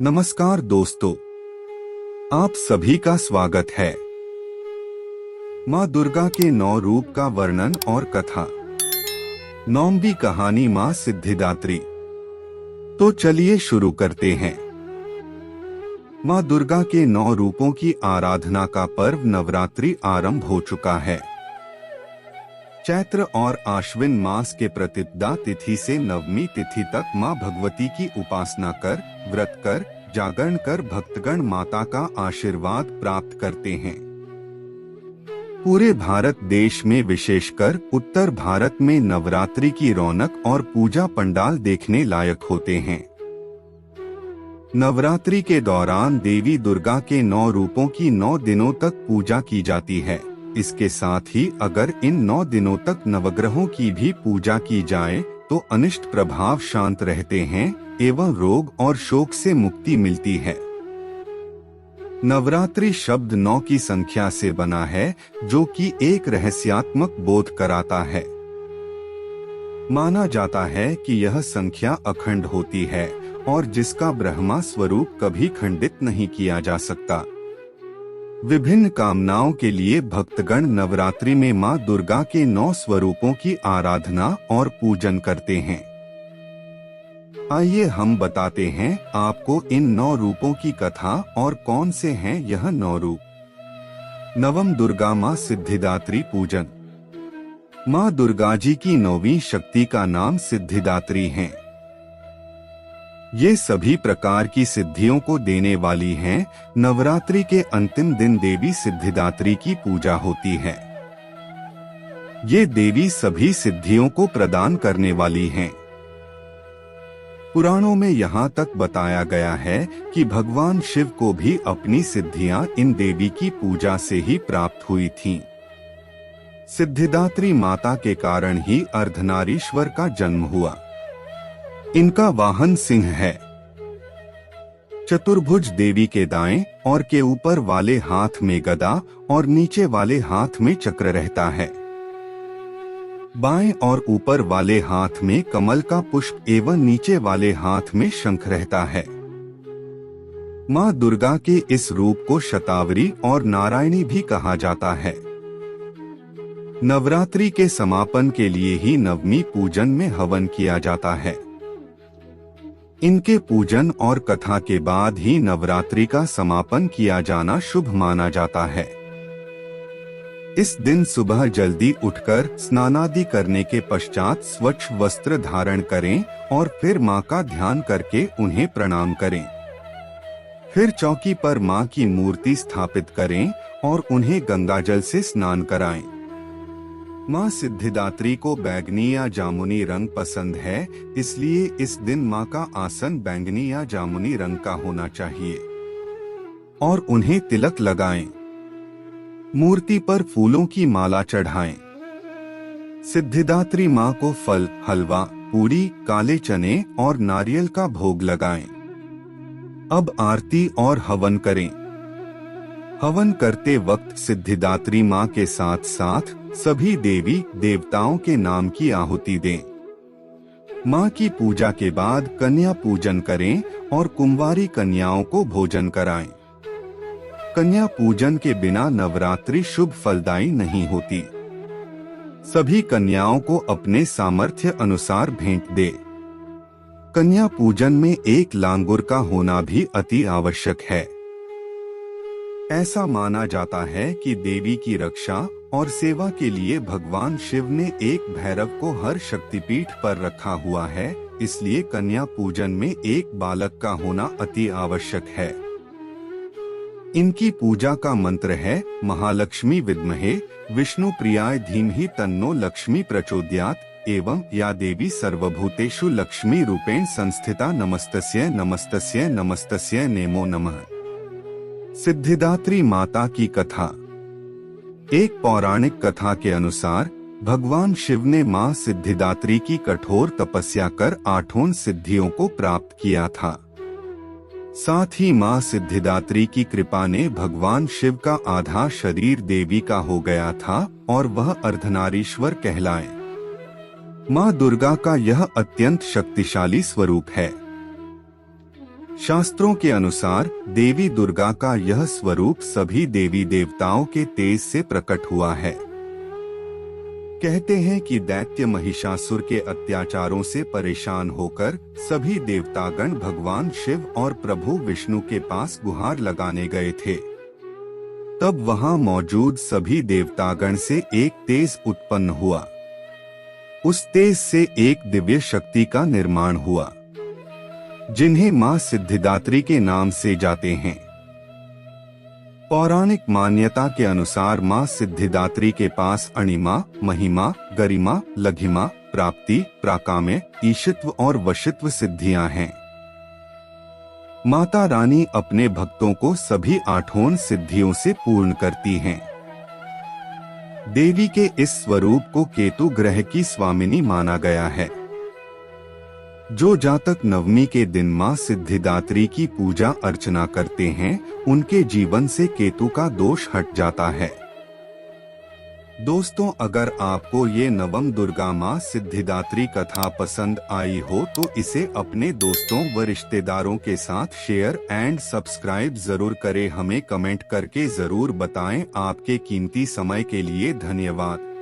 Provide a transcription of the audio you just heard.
नमस्कार दोस्तों, आप सभी का स्वागत है। माँ दुर्गा के 9 रूप का वर्णन और कथा। 9वीं कहानी माँ सिद्धिदात्री। तो चलिए शुरू करते हैं। माँ दुर्गा के 9 रूपों की आराधना का पर्व नवरात्रि आरंभ हो चुका है। चैत्र और आश्विन मास के प्रतिपदा तिथि से नवमी तिथि तक माँ भगवती की उपासना कर, व्रत कर, जागरण कर भक्तगण माता का आशीर्वाद प्राप्त करते हैं। पूरे भारत देश में विशेषकर उत्तर भारत में नवरात्रि की रौनक और पूजा पंडाल देखने लायक होते हैं। नवरात्रि के दौरान देवी दुर्गा के 9 रूपों की 9 दिनों तक पूजा की जाती है। इसके साथ ही अगर इन 9 दिनों तक नवग्रहों की भी पूजा की जाए तो अनिष्ट प्रभाव शांत रहते हैं एवं रोग और शोक से मुक्ति मिलती है। नवरात्रि शब्द 9 की संख्या से बना है, जो कि एक रहस्यात्मक बोध कराता है। माना जाता है कि यह संख्या अखंड होती है और जिसका ब्रह्मा स्वरूप कभी खंडित नहीं किया जा सकता। विभिन्न कामनाओं के लिए भक्तगण नवरात्रि में माँ दुर्गा के 9 स्वरूपों की आराधना और पूजन करते हैं। आइए हम बताते हैं आपको इन 9 रूपों की कथा और कौन से हैं यह 9 रूप। नवम दुर्गा माँ सिद्धिदात्री पूजन। माँ दुर्गा जी की 9वीं शक्ति का नाम सिद्धिदात्री है। ये सभी प्रकार की सिद्धियों को देने वाली हैं। नवरात्रि के अंतिम दिन देवी सिद्धिदात्री की पूजा होती है। ये देवी सभी सिद्धियों को प्रदान करने वाली हैं। पुराणों में यहाँ तक बताया गया है कि भगवान शिव को भी अपनी सिद्धियां इन देवी की पूजा से ही प्राप्त हुई थीं। सिद्धिदात्री माता के कारण ही अर्धनारीश्वर का जन्म हुआ। इनका वाहन सिंह है। चतुर्भुज देवी के दाएं और के ऊपर वाले हाथ में गदा और नीचे वाले हाथ में चक्र रहता है। बाएं और ऊपर वाले हाथ में कमल का पुष्प एवं नीचे वाले हाथ में शंख रहता है। माँ दुर्गा के इस रूप को शतावरी और नारायणी भी कहा जाता है। नवरात्रि के समापन के लिए ही नवमी पूजन में हवन किया जाता है। इनके पूजन और कथा के बाद ही नवरात्रि का समापन किया जाना शुभ माना जाता है। इस दिन सुबह जल्दी उठकर स्नानादि करने के पश्चात स्वच्छ वस्त्र धारण करें और फिर मां का ध्यान करके उन्हें प्रणाम करें। फिर चौकी पर मां की मूर्ति स्थापित करें और उन्हें गंगाजल से स्नान कराएं। माँ सिद्धिदात्री को बैंगनी या जामुनी रंग पसंद है, इसलिए इस दिन माँ का आसन बैंगनी या जामुनी रंग का होना चाहिए और उन्हें तिलक लगाएं। मूर्ति पर फूलों की माला चढ़ाएं। सिद्धिदात्री माँ को फल, हलवा, पूरी, काले चने और नारियल का भोग लगाएं। अब आरती और हवन करें। हवन करते वक्त सिद्धिदात्री माँ के साथ साथ सभी देवी देवताओं के नाम की आहुति दें। माँ की पूजा के बाद कन्या पूजन करें और कुंवारी कन्याओं को भोजन कराएं। कन्या पूजन के बिना नवरात्रि शुभ फलदायी नहीं होती। सभी कन्याओं को अपने सामर्थ्य अनुसार भेंट दे। कन्या पूजन में एक लांगुर का होना भी अति आवश्यक है। ऐसा माना जाता है कि देवी की रक्षा और सेवा के लिए भगवान शिव ने एक भैरव को हर शक्तिपीठ पर रखा हुआ है, इसलिए कन्या पूजन में एक बालक का होना अति आवश्यक है। इनकी पूजा का मंत्र है महालक्ष्मी विद्महे विष्णु प्रियाय धीमहि तन्नो लक्ष्मी प्रचोदयात् एवं या देवी सर्वभूतेषु लक्ष्मी रूपेण संस्थिता नमस्तस्यै नमस्तस्यै नमस्तस्यै नमो नमः। सिद्धिदात्री माता की कथा। एक पौराणिक कथा के अनुसार भगवान शिव ने मां सिद्धिदात्री की कठोर तपस्या कर 8 सिद्धियों को प्राप्त किया था। साथ ही मां सिद्धिदात्री की कृपा ने भगवान शिव का आधा शरीर देवी का हो गया था और वह अर्धनारीश्वर कहलाए। मां दुर्गा का यह अत्यंत शक्तिशाली स्वरूप है। शास्त्रों के अनुसार देवी दुर्गा का यह स्वरूप सभी देवी देवताओं के तेज से प्रकट हुआ है। कहते हैं कि दैत्य महिषासुर के अत्याचारों से परेशान होकर सभी देवतागण भगवान शिव और प्रभु विष्णु के पास गुहार लगाने गए थे। तब वहां मौजूद सभी देवतागण से एक तेज उत्पन्न हुआ। उस तेज से एक दिव्य शक्ति का निर्माण हुआ, जिन्हें मां सिद्धिदात्री के नाम से जाते हैं। पौराणिक मान्यता के अनुसार मां सिद्धिदात्री के पास अणिमा, महिमा, गरिमा, लघिमा, प्राप्ति, प्राकाम्य, ईशित्व और वशित्व सिद्धियां हैं। माता रानी अपने भक्तों को सभी आठों सिद्धियों से पूर्ण करती हैं। देवी के इस स्वरूप को केतु ग्रह की स्वामिनी माना गया है। जो जातक नवमी के दिन मां सिद्धिदात्री की पूजा अर्चना करते हैं, उनके जीवन से केतु का दोष हट जाता है। दोस्तों, अगर आपको ये नवम दुर्गा मां सिद्धिदात्री कथा पसंद आई हो तो इसे अपने दोस्तों व रिश्तेदारों के साथ शेयर एंड सब्सक्राइब जरूर करें। हमें कमेंट करके जरूर बताएं। आपके कीमती समय के लिए धन्यवाद।